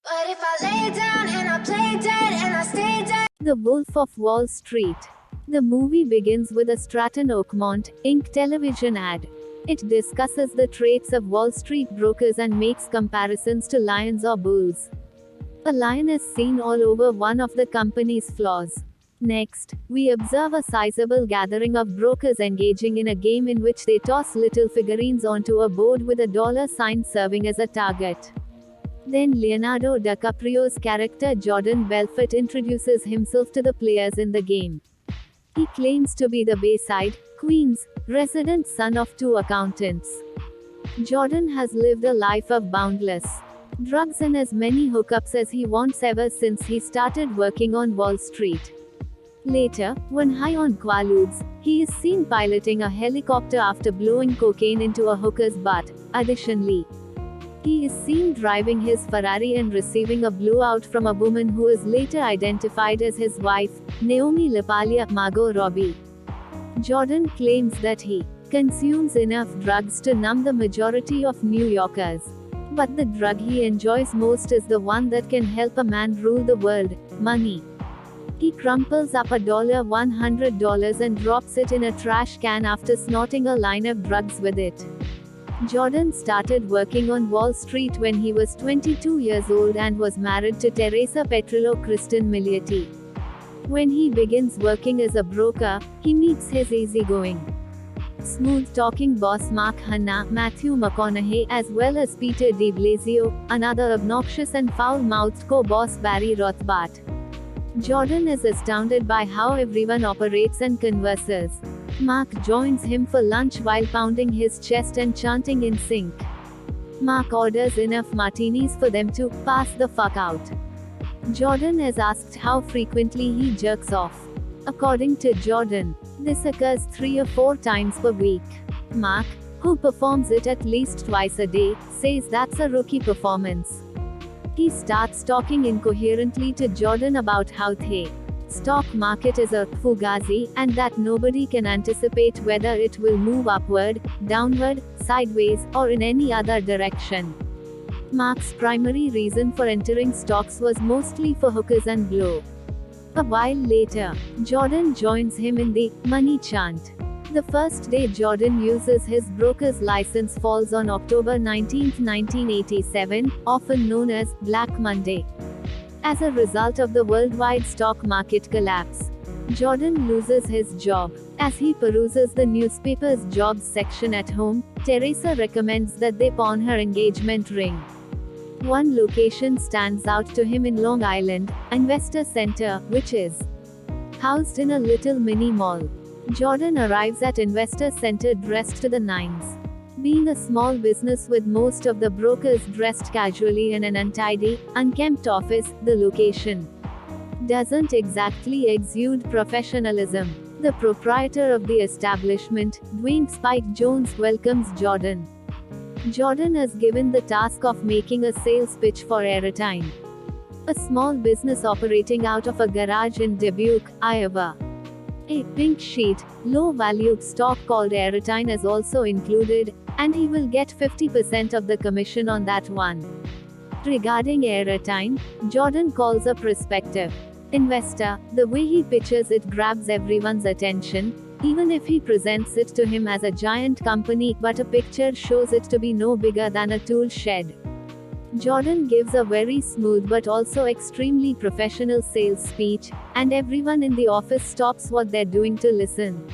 But if I lay down and I play dead and I stay dead. The Wolf of Wall Street. The movie begins with a Stratton Oakmont, Inc. television ad. It discusses the traits of Wall Street brokers and makes comparisons to lions or bulls. A lion is seen all over one of the company's floors. Next, we observe a sizable gathering of brokers engaging in a game in which they toss little figurines onto a board with a dollar sign serving as a target. Then Leonardo DiCaprio's character Jordan Belfort introduces himself to the players in the game. He claims to be the Bayside, Queens, resident son of two accountants. Jordan has lived a life of boundless drugs and as many hookups as he wants ever since he started working on Wall Street. Later, when high on Quaaludes, he is seen piloting a helicopter after blowing cocaine into a hooker's butt. Additionally, he is seen driving his Ferrari and receiving a blowout from a woman who is later identified as his wife, Naomi LaPaglia Margot Robbie. Jordan claims that he consumes enough drugs to numb the majority of New Yorkers. But the drug he enjoys most is the one that can help a man rule the world: money. He crumples up $100 and drops it in a trash can after snorting a line of drugs with it. Jordan started working on Wall Street when he was 22 years old and was married to Teresa Petrillo Kristen Milioti. When he begins working as a broker, he meets his easygoing, smooth-talking boss Mark Hanna, Matthew McConaughey, as well as Peter de Blasio, another obnoxious and foul-mouthed co-boss Barry Rothbart. Jordan is astounded by how everyone operates and converses. Mark joins him for lunch while pounding his chest and chanting in sync. Mark orders enough martinis for them to pass the fuck out. Jordan is asked how frequently he jerks off. According to Jordan, this occurs 3 or 4 times per week. Mark, who performs it at least twice a day, says that's a rookie performance. He starts talking incoherently to Jordan about how the stock market is a fugazi, and that nobody can anticipate whether it will move upward, downward, sideways, or in any other direction. Mark's primary reason for entering stocks was mostly for hookers and blow. A while later, Jordan joins him in the money chant. The first day Jordan uses his broker's license falls on October 19, 1987, often known as Black Monday. As a result of the worldwide stock market collapse, Jordan loses his job. As he peruses the newspaper's jobs section at home, Teresa recommends that they pawn her engagement ring. One location stands out to him in Long Island, Investor Center, which is housed in a little mini mall. Jordan arrives at Investor Center dressed to the nines. Being a small business with most of the brokers dressed casually in an untidy, unkempt office, the location doesn't exactly exude professionalism. The proprietor of the establishment, Dwayne Spike Jones, welcomes Jordan. Jordan is given the task of making a sales pitch for Airtime, a small business operating out of a garage in Dubuque, Iowa. A pink sheet, low-value stock called Airtime is also included, and he will get 50% of the commission on that one. Regarding Airtime, Jordan calls a prospective investor. The way he pitches it grabs everyone's attention, even if he presents it to him as a giant company, but a picture shows it to be no bigger than a tool shed. Jordan gives a very smooth but also extremely professional sales speech, and everyone in the office stops what they're doing to listen.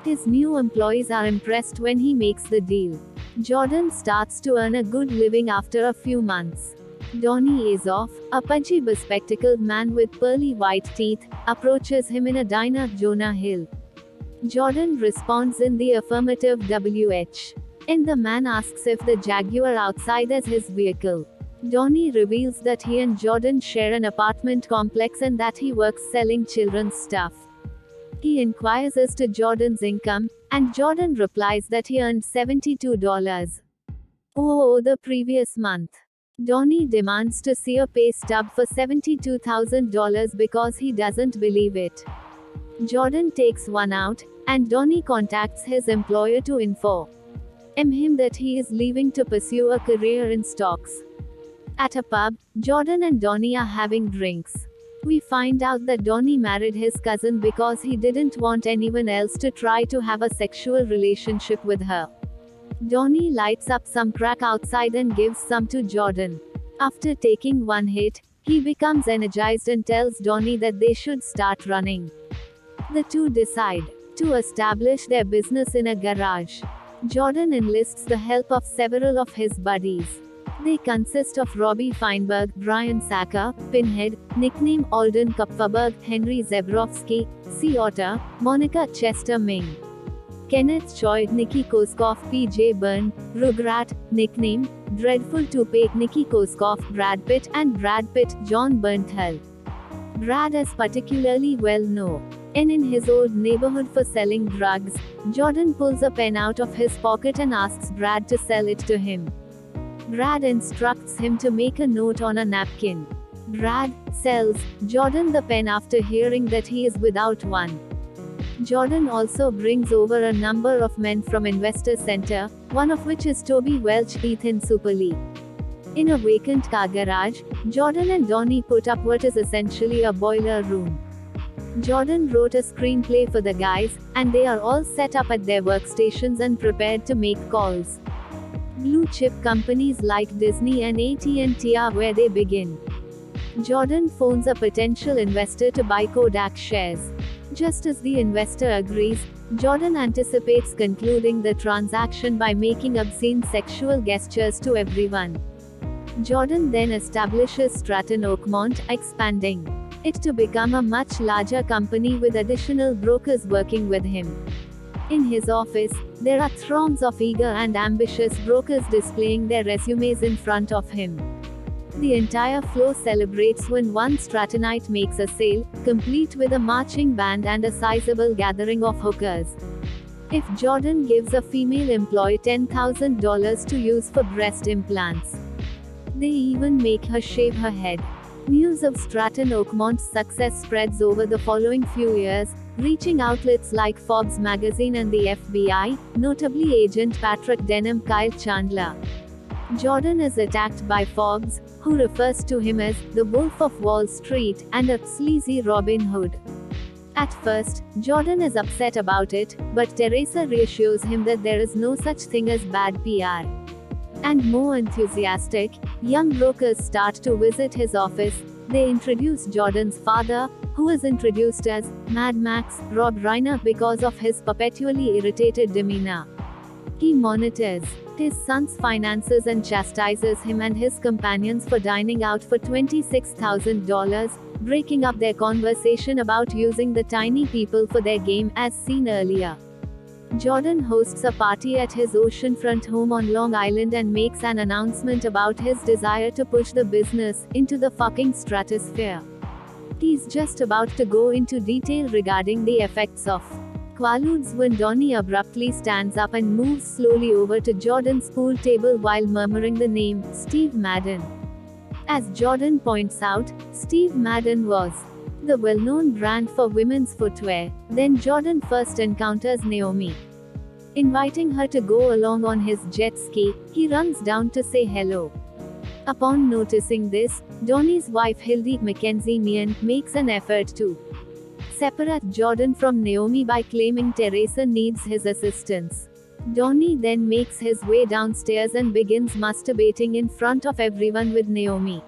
His new employees are impressed when he makes the deal. Jordan starts to earn a good living after a few months. Donnie Azoff, a pudgy bespectacled man with pearly white teeth, approaches him in a diner. Jonah Hill. Jordan responds in the affirmative. And the man asks if the Jaguar outside is his vehicle. Donnie reveals that he and Jordan share an apartment complex and that he works selling children's stuff. He inquires as to Jordan's income, and Jordan replies that he earned $72 the previous month. Donnie demands to see a pay stub for $72,000 because he doesn't believe it. Jordan takes one out, and Donnie contacts his employer to inform him that he is leaving to pursue a career in stocks. At a pub, Jordan and Donnie are having drinks. We find out that Donnie married his cousin because he didn't want anyone else to try to have a sexual relationship with her. Donnie lights up some crack outside and gives some to Jordan. After taking one hit, he becomes energized and tells Donnie that they should start running. The two decide to establish their business in a garage. Jordan enlists the help of several of his buddies. They consist of Robbie Feinberg, Brian Sacker, Pinhead, nickname Alden Kupferberg, Henry Zebrowski, Sea Otter, Monica Chester Ming, Kenneth Choi, Nikki Koskoff, P.J. Byrne, Rugrat, nickname Dreadful Tupac, Nikki Koskoff, Brad Pitt, and Brad Pitt, John Bernthal. Brad is particularly well known in his old neighborhood for selling drugs. Jordan pulls a pen out of his pocket and asks Brad to sell it to him. Brad instructs him to make a note on a napkin. Brad sells Jordan the pen after hearing that he is without one. Jordan also brings over a number of men from Investor Center, one of which is Toby Welch, Ethan Suplee. In a vacant car garage, Jordan and Donnie put up what is essentially a boiler room. Jordan wrote a screenplay for the guys, and they are all set up at their workstations and prepared to make calls. Blue chip companies like Disney and AT&T are where they begin. Jordan phones a potential investor to buy Kodak shares. Just as the investor agrees, Jordan anticipates concluding the transaction by making obscene sexual gestures to everyone. Jordan then establishes Stratton Oakmont, expanding it to become a much larger company with additional brokers working with him. In his office, there are throngs of eager and ambitious brokers displaying their resumes in front of him. The entire floor celebrates when one Strattonite makes a sale, complete with a marching band and a sizable gathering of hookers. If Jordan gives a female employee $10,000 to use for breast implants, they even make her shave her head. News of Stratton Oakmont's success spreads over the following few years, reaching outlets like Forbes magazine and the FBI, notably Agent Patrick Denham Kyle Chandler. Jordan is attacked by Forbes, who refers to him as the Wolf of Wall Street and a sleazy Robin Hood. At first, Jordan is upset about it, but Teresa reassures him that there is no such thing as bad PR. And more enthusiastic, young brokers start to visit his office. They introduce Jordan's father, who is introduced as Mad Max, Rob Reiner because of his perpetually irritated demeanor. He monitors his son's finances and chastises him and his companions for dining out for $26,000, breaking up their conversation about using the tiny people for their game, as seen earlier. Jordan hosts a party at his oceanfront home on Long Island and makes an announcement about his desire to push the business into the fucking stratosphere. He's just about to go into detail regarding the effects of Quaaludes when Donnie abruptly stands up and moves slowly over to Jordan's pool table while murmuring the name, Steve Madden. As Jordan points out, Steve Madden was the well-known brand for women's footwear. Then Jordan first encounters Naomi. Inviting her to go along on his jet ski, he runs down to say hello. Upon noticing this, Donnie's wife Hildy Mackenzie Meehan makes an effort to separate Jordan from Naomi by claiming Teresa needs his assistance. Donnie then makes his way downstairs and begins masturbating in front of everyone with Naomi.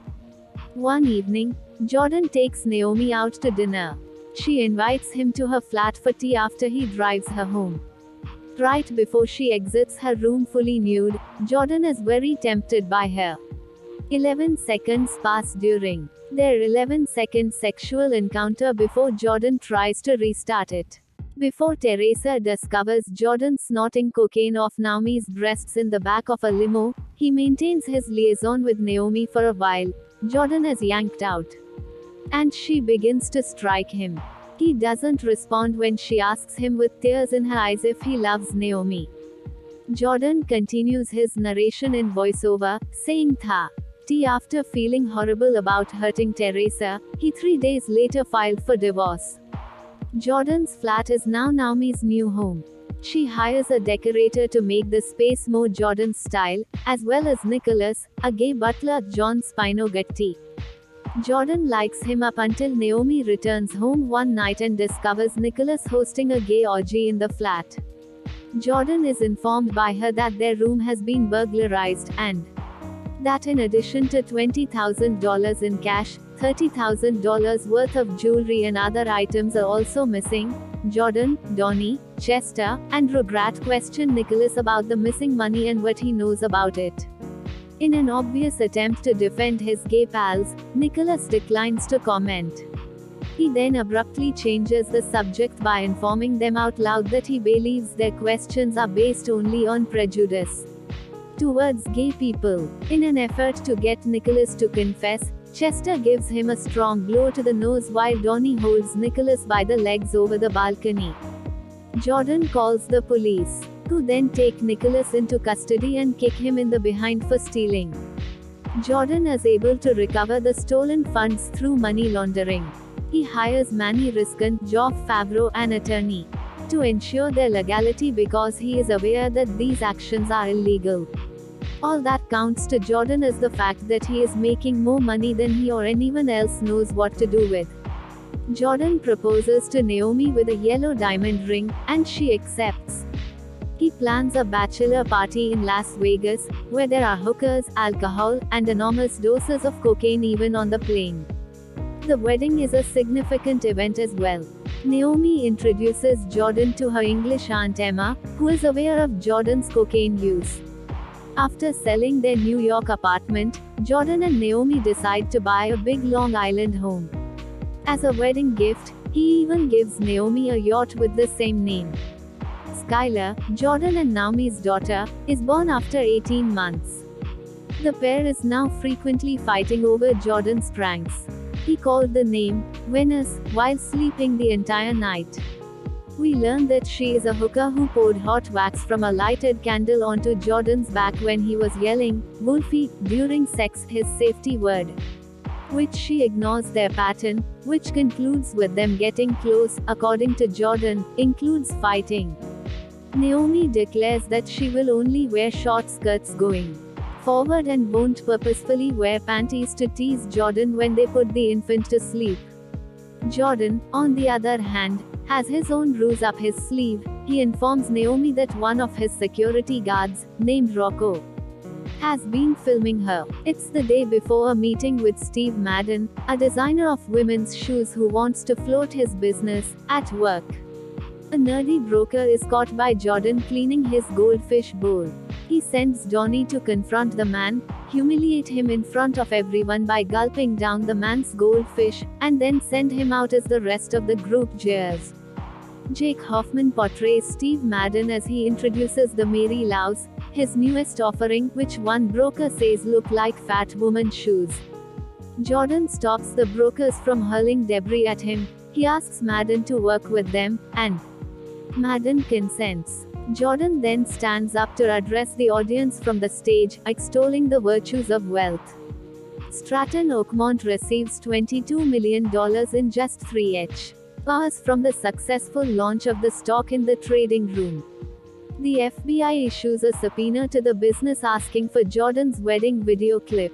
One evening, Jordan takes Naomi out to dinner. She invites him to her flat for tea after he drives her home. Right before she exits her room fully nude, Jordan is very tempted by her. 11 seconds pass during their 11-second sexual encounter before Jordan tries to restart it. Before Teresa discovers Jordan snorting cocaine off Naomi's breasts in the back of a limo, he maintains his liaison with Naomi for a while. Jordan is yanked out, and she begins to strike him. He doesn't respond when she asks him with tears in her eyes if he loves Naomi. Jordan continues his narration in voiceover, saying after feeling horrible about hurting Teresa, he 3 days later filed for divorce. Jordan's flat is now Naomi's new home. She hires a decorator to make the space more Jordan's style, as well as Nicholas, a gay butler, John Spinogatti. Jordan likes him up until Naomi returns home one night and discovers Nicholas hosting a gay orgy in the flat. Jordan is informed by her that their room has been burglarized, and that in addition to $20,000 in cash, $30,000 worth of jewelry and other items are also missing. Jordan, Donnie, Chester, and Rugrat question Nicholas about the missing money and what he knows about it. In an obvious attempt to defend his gay pals, Nicholas declines to comment. He then abruptly changes the subject by informing them out loud that he believes their questions are based only on prejudice towards gay people. In an effort to get Nicholas to confess, Chester gives him a strong blow to the nose while Donnie holds Nicholas by the legs over the balcony. Jordan calls the police, who then take Nicholas into custody and kick him in the behind for stealing. Jordan is able to recover the stolen funds through money laundering. He hires Manny Riskin, Geoff Favreau, an attorney, to ensure their legality because he is aware that these actions are illegal. All that counts to Jordan is the fact that he is making more money than he or anyone else knows what to do with. Jordan proposes to Naomi with a yellow diamond ring, and she accepts. He plans a bachelor party in Las Vegas, where there are hookers, alcohol, and enormous doses of cocaine even on the plane. The wedding is a significant event as well. Naomi introduces Jordan to her English aunt Emma, who is aware of Jordan's cocaine use. After selling their New York apartment, Jordan and Naomi decide to buy a big Long Island home. As a wedding gift, he even gives Naomi a yacht with the same name. Skylar, Jordan and Naomi's daughter, is born after 18 months. The pair is now frequently fighting over Jordan's pranks. He called the name Venus while sleeping the entire night. We learn that she is a hooker who poured hot wax from a lighted candle onto Jordan's back when he was yelling, "Wolfie," during sex, his safety word. Which she ignores their pattern, which concludes with them getting close, according to Jordan, includes fighting. Naomi declares that she will only wear short skirts going forward and won't purposefully wear panties to tease Jordan when they put the infant to sleep. Jordan, on the other hand, has his own ruse up his sleeve. He informs Naomi that one of his security guards, named Rocco, has been filming her. It's the day before a meeting with Steve Madden, a designer of women's shoes who wants to float his business at work. A nerdy broker is caught by Jordan cleaning his goldfish bowl. He sends Donnie to confront the man, humiliate him in front of everyone by gulping down the man's goldfish, and then send him out as the rest of the group jeers. Jake Hoffman portrays Steve Madden as he introduces the Mary Louse, his newest offering, which one broker says look like fat woman shoes. Jordan stops the brokers from hurling debris at him. He asks Madden to work with them, and Madden consents. Jordan then stands up to address the audience from the stage, extolling the virtues of wealth. Stratton Oakmont receives $22 million in just 3 hours from the successful launch of the stock in the trading room. The FBI issues a subpoena to the business asking for Jordan's wedding video clip.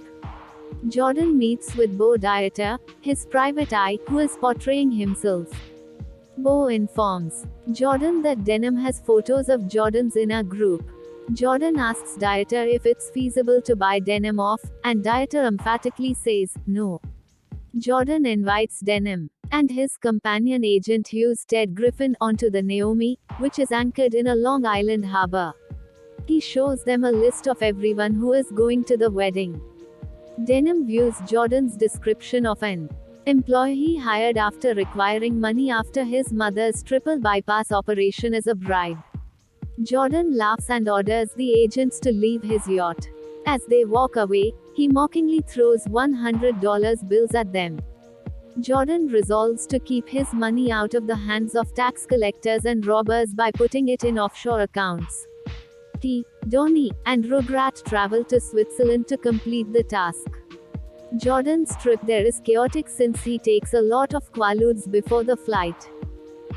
Jordan meets with Bo Dieter, his private eye, who is portraying himself. Bo informs Jordan that Denim has photos of Jordan's inner group. Jordan asks Dieter if it's feasible to buy Denim off, and Dieter emphatically says, no. Jordan invites Denim and his companion agent Hughes Ted Griffin onto the Naomi, which is anchored in a Long Island harbor. He shows them a list of everyone who is going to the wedding. Denim views Jordan's description of an employee hired after requiring money after his mother's triple bypass operation as a bribe. Jordan laughs and orders the agents to leave his yacht. As they walk away, he mockingly throws $100 bills at them. Jordan resolves to keep his money out of the hands of tax collectors and robbers by putting it in offshore accounts. Donnie and Rugrat travel to Switzerland to complete the task. Jordan's trip there is chaotic since he takes a lot of quaaludes before the flight.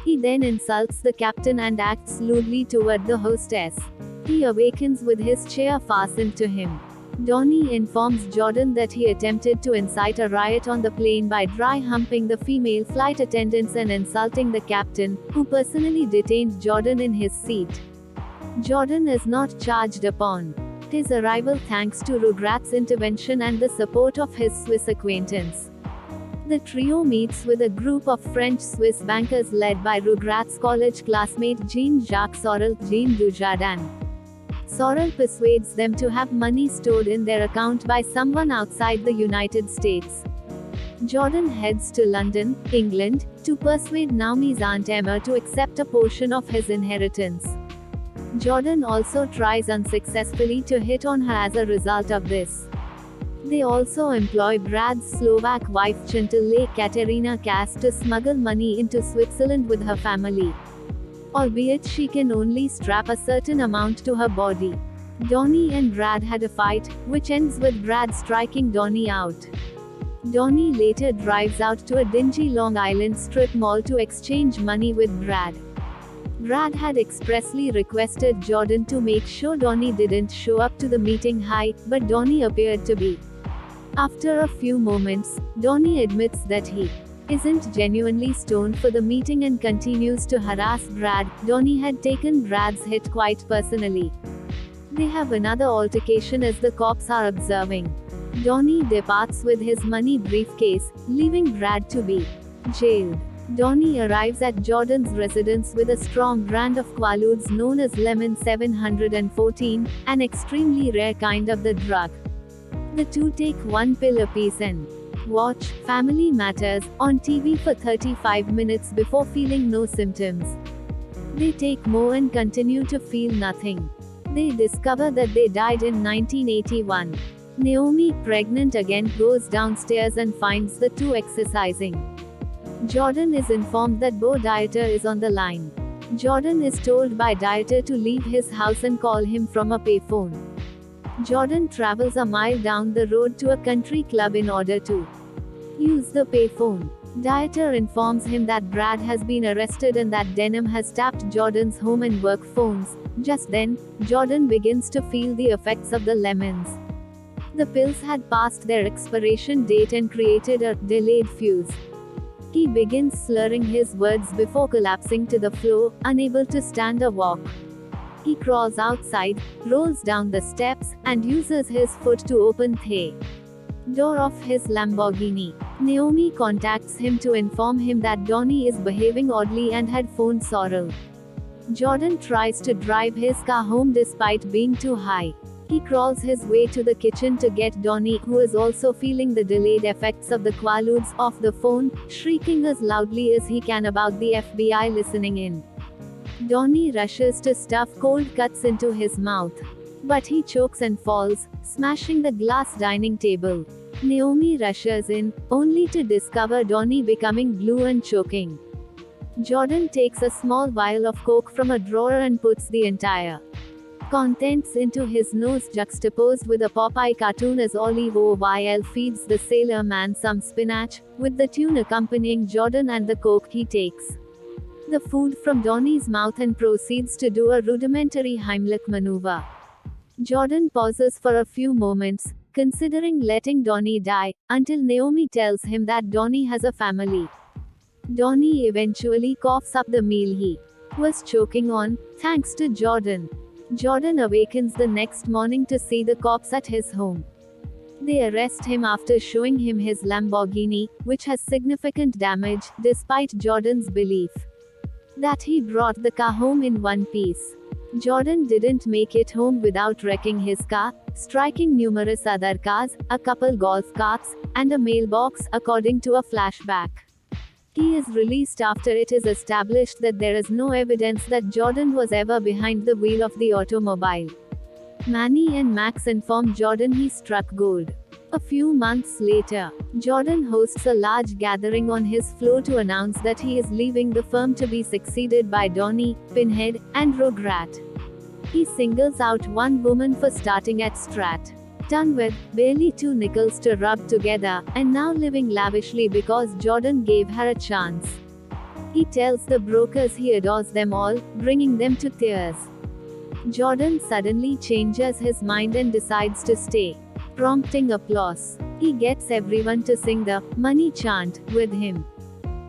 He then insults the captain and acts lewdly toward the hostess. He awakens with his chair fastened to him. Donnie informs Jordan that he attempted to incite a riot on the plane by dry humping the female flight attendants and insulting the captain, who personally detained Jordan in his seat. Jordan is not charged upon his arrival thanks to Rugrat's intervention and the support of his Swiss acquaintance. The trio meets with a group of French-Swiss bankers led by Rugrat's college classmate Jean-Jacques Sorel, Jean Dujardin. Sorel persuades them to have money stored in their account by someone outside the United States. Jordan heads to London, England, to persuade Naomi's Aunt Emma to accept a portion of his inheritance. Jordan also tries unsuccessfully to hit on her as a result of this. They also employ Brad's Slovak wife Chantal Katerina Kass to smuggle money into Switzerland with her family. Albeit she can only strap a certain amount to her body. Donnie and Brad had a fight, which ends with Brad striking Donnie out. Donnie later drives out to a dingy Long Island strip mall to exchange money with Brad. Brad had expressly requested Jordan to make sure Donnie didn't show up to the meeting high, but Donnie appeared to be. After a few moments, Donnie admits that he isn't genuinely stoned for the meeting and continues to harass Brad. Donnie had taken Brad's hit quite personally. They have another altercation as the cops are observing. Donnie departs with his money briefcase, leaving Brad to be jailed. Donnie arrives at Jordan's residence with a strong brand of Quaaludes known as Lemon 714, an extremely rare kind of the drug. The two take one pill apiece and watch Family Matters on TV for 35 minutes before feeling no symptoms. They take more and continue to feel nothing. They discover that they died in 1981. Naomi, pregnant again, goes downstairs and finds the two exercising. Jordan is informed that Bo Dieter is on the line. Jordan is told by Dieter to leave his house and call him from a payphone. Jordan travels a mile down the road to a country club in order to use the payphone. Dieter informs him that Brad has been arrested and that Denham has tapped Jordan's home and work phones. Just then, Jordan begins to feel the effects of the lemons. The pills had passed their expiration date and created a delayed fuse. He begins slurring his words before collapsing to the floor, unable to stand or walk. He crawls outside, rolls down the steps, and uses his foot to open the door of his Lamborghini. Naomi contacts him to inform him that Donnie is behaving oddly and had phoned Sorel. Jordan tries to drive his car home despite being too high. He crawls his way to the kitchen to get Donnie, who is also feeling the delayed effects of the Quaaludes, off the phone, shrieking as loudly as he can about the FBI listening in. Donnie rushes to stuff cold cuts into his mouth. But he chokes and falls, smashing the glass dining table. Naomi rushes in, only to discover Donnie becoming blue and choking. Jordan takes a small vial of coke from a drawer and puts the entire contents into his nose, juxtaposed with a Popeye cartoon as Olive Oyl feeds the sailor man some spinach, with the tune accompanying Jordan and the coke he takes the food from Donnie's mouth and proceeds to do a rudimentary Heimlich maneuver. Jordan pauses for a few moments, considering letting Donnie die, until Naomi tells him that Donnie has a family. Donnie eventually coughs up the meal he was choking on, thanks to Jordan. Jordan awakens the next morning to see the cops at his home. They arrest him after showing him his Lamborghini, which has significant damage, despite Jordan's belief that he brought the car home in one piece. Jordan didn't make it home without wrecking his car, striking numerous other cars, a couple golf carts, and a mailbox, according to a flashback. He is released after it is established that there is no evidence that Jordan was ever behind the wheel of the automobile. Manny and Max inform Jordan he struck gold. A few months later, Jordan hosts a large gathering on his floor to announce that he is leaving the firm to be succeeded by Donnie, Pinhead, and Rugrat. He singles out one woman for starting at Strat. Done with barely 2 nickels to rub together, and now living lavishly because Jordan gave her a chance. He tells the brokers he adores them all, bringing them to tears. Jordan suddenly changes his mind and decides to stay, prompting applause. He gets everyone to sing the money chant with him.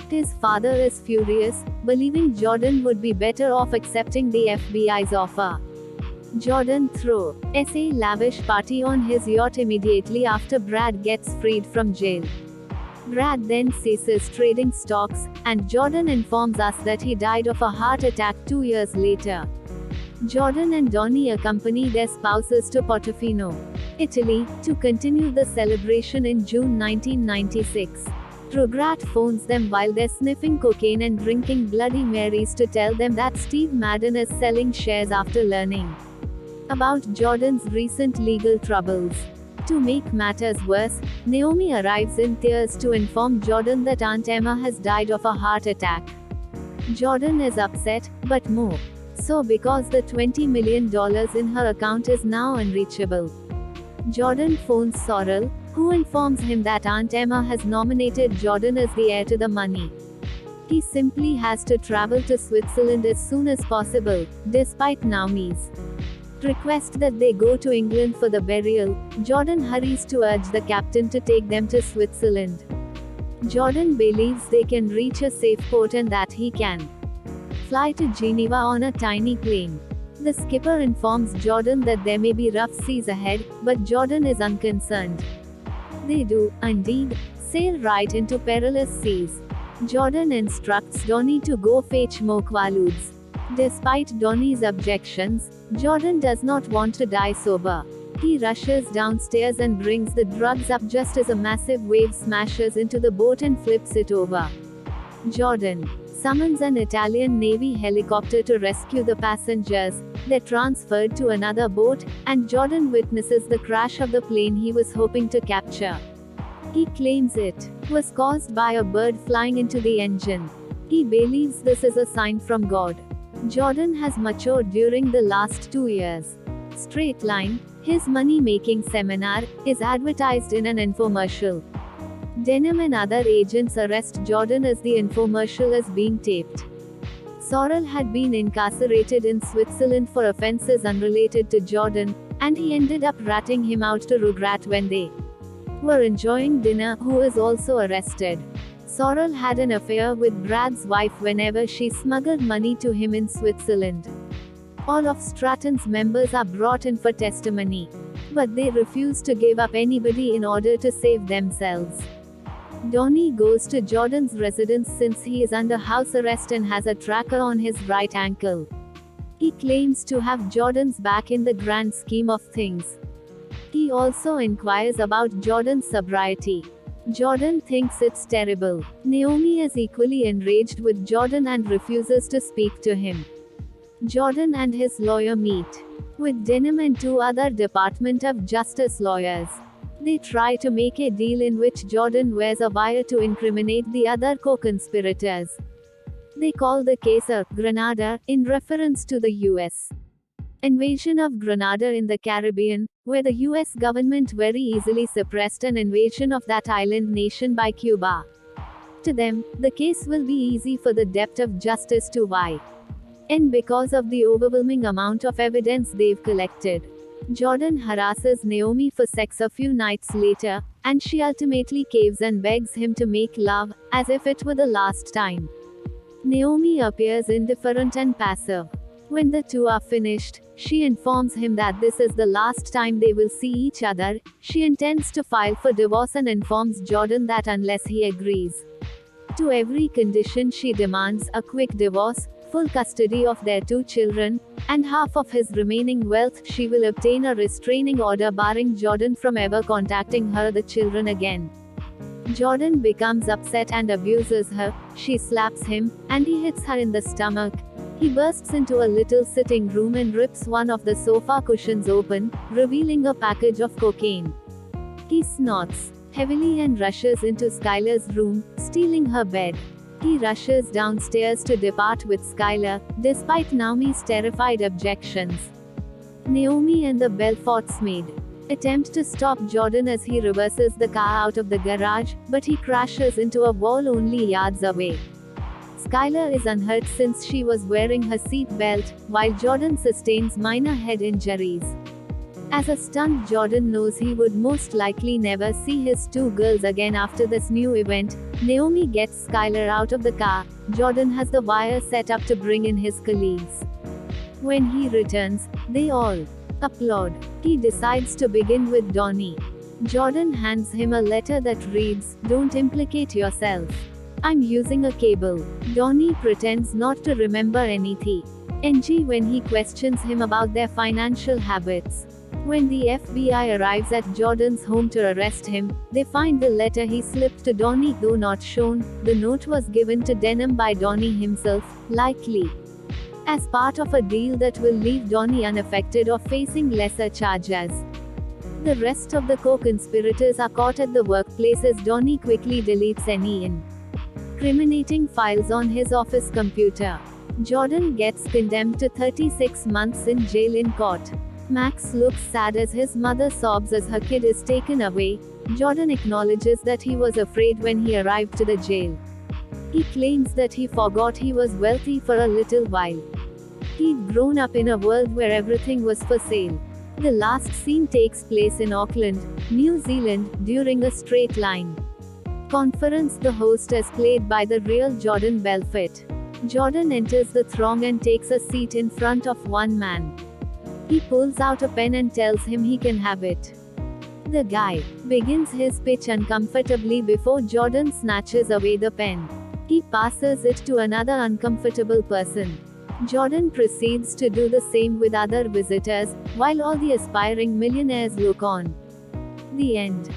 His father is furious, believing Jordan would be better off accepting the FBI's offer. Jordan throws a lavish party on his yacht immediately after Brad gets freed from jail. Brad then ceases trading stocks, and Jordan informs us that he died of a heart attack 2 years later. Jordan and Donnie accompany their spouses to Portofino, Italy, to continue the celebration in June 1996. Rugrat phones them while they're sniffing cocaine and drinking Bloody Marys to tell them that Steve Madden is selling shares after learning about Jordan's recent legal troubles. To make matters worse, Naomi arrives in tears to inform Jordan that Aunt Emma has died of a heart attack. Jordan is upset, but more so because the $20 million in her account is now unreachable. Jordan phones Sorrel, who informs him that Aunt Emma has nominated Jordan as the heir to the money. He simply has to travel to Switzerland as soon as possible, despite Naomi's request that they go to England for the burial. Jordan hurries to urge the captain to take them to Switzerland. Jordan believes they can reach a safe port and that he can fly to Geneva on a tiny plane. The skipper informs Jordan that there may be rough seas ahead, but Jordan is unconcerned. They do, indeed, sail right into perilous seas. Jordan instructs Donnie to go fetch more quaaludes. Despite Donnie's objections, Jordan does not want to die sober. He rushes downstairs and brings the drugs up just as a massive wave smashes into the boat and flips it over. Jordan summons an Italian Navy helicopter to rescue the passengers. They're transferred to another boat, and Jordan witnesses the crash of the plane he was hoping to capture. He claims it was caused by a bird flying into the engine. He believes this is a sign from God. Jordan has matured during the last 2 years. Straight Line, his money-making seminar, is advertised in an infomercial. Denham and other agents arrest Jordan as the infomercial is being taped. Sorrel had been incarcerated in Switzerland for offenses unrelated to Jordan, and he ended up ratting him out to Rugrat when they were enjoying dinner, who is also arrested. Sorrel had an affair with Brad's wife whenever she smuggled money to him in Switzerland. All of Stratton's members are brought in for testimony, but they refuse to give up anybody in order to save themselves. Donnie goes to Jordan's residence since he is under house arrest and has a tracker on his right ankle. He claims to have Jordan's back in the grand scheme of things. He also inquires about Jordan's sobriety. Jordan thinks it's terrible. Naomi is equally enraged with Jordan and refuses to speak to him. Jordan and his lawyer meet with Denham and 2 other Department of Justice lawyers. They try to make a deal in which Jordan wears a wire to incriminate the other co-conspirators. They call the case a Grenada, in reference to the U.S. invasion of Grenada in the Caribbean, where the U.S. government very easily suppressed an invasion of that island nation by Cuba. To them, the case will be easy for the depth of justice to and because of the overwhelming amount of evidence they've collected. Jordan harasses Naomi for sex a few nights later, and she ultimately caves and begs him to make love, as if it were the last time. Naomi appears indifferent and passive. When the two are finished, she informs him that this is the last time they will see each other. She intends to file for divorce and informs Jordan that unless he agrees to every condition she demands, a quick divorce, full custody of their 2 children, and half of his remaining wealth, she will obtain a restraining order barring Jordan from ever contacting her or the children again. Jordan becomes upset and abuses her. She slaps him, and he hits her in the stomach. He bursts into a little sitting room and rips one of the sofa cushions open, revealing a package of cocaine. He snorts heavily and rushes into Skylar's room, stealing her bed. He rushes downstairs to depart with Skylar, despite Naomi's terrified objections. Naomi and the Belfort's maid attempt to stop Jordan as he reverses the car out of the garage, but he crashes into a wall only yards away. Skylar is unhurt since she was wearing her seat belt, while Jordan sustains minor head injuries. As a stunt, Jordan knows he would most likely never see his two girls again after this new event. Naomi gets Skylar out of the car. Jordan has the wire set up to bring in his colleagues. When he returns, they all applaud. He decides to begin with Donnie. Jordan hands him a letter that reads, "Don't implicate yourself. I'm using a cable." Donnie pretends not to remember anything. NG when he questions him about their financial habits. When the FBI arrives at Jordan's home to arrest him, they find the letter he slipped to Donnie, though not shown. The note was given to Denham by Donnie himself, likely as part of a deal that will leave Donnie unaffected or facing lesser charges. The rest of the co-conspirators are caught at the workplace as Donnie quickly deletes any incriminating files on his office computer. Jordan gets condemned to 36 months in jail in court. Max looks sad as his mother sobs as her kid is taken away. Jordan acknowledges that he was afraid when he arrived to the jail. He claims that he forgot he was wealthy for a little while. He'd grown up in a world where everything was for sale. The last scene takes place in Auckland, New Zealand, during a straight line conference. The host is played by the real Jordan Belfort. Jordan enters the throng and takes a seat in front of one man. He pulls out a pen and tells him he can have it. The guy begins his pitch uncomfortably before Jordan snatches away the pen. He passes it to another uncomfortable person. Jordan proceeds to do the same with other visitors, while all the aspiring millionaires look on. The end.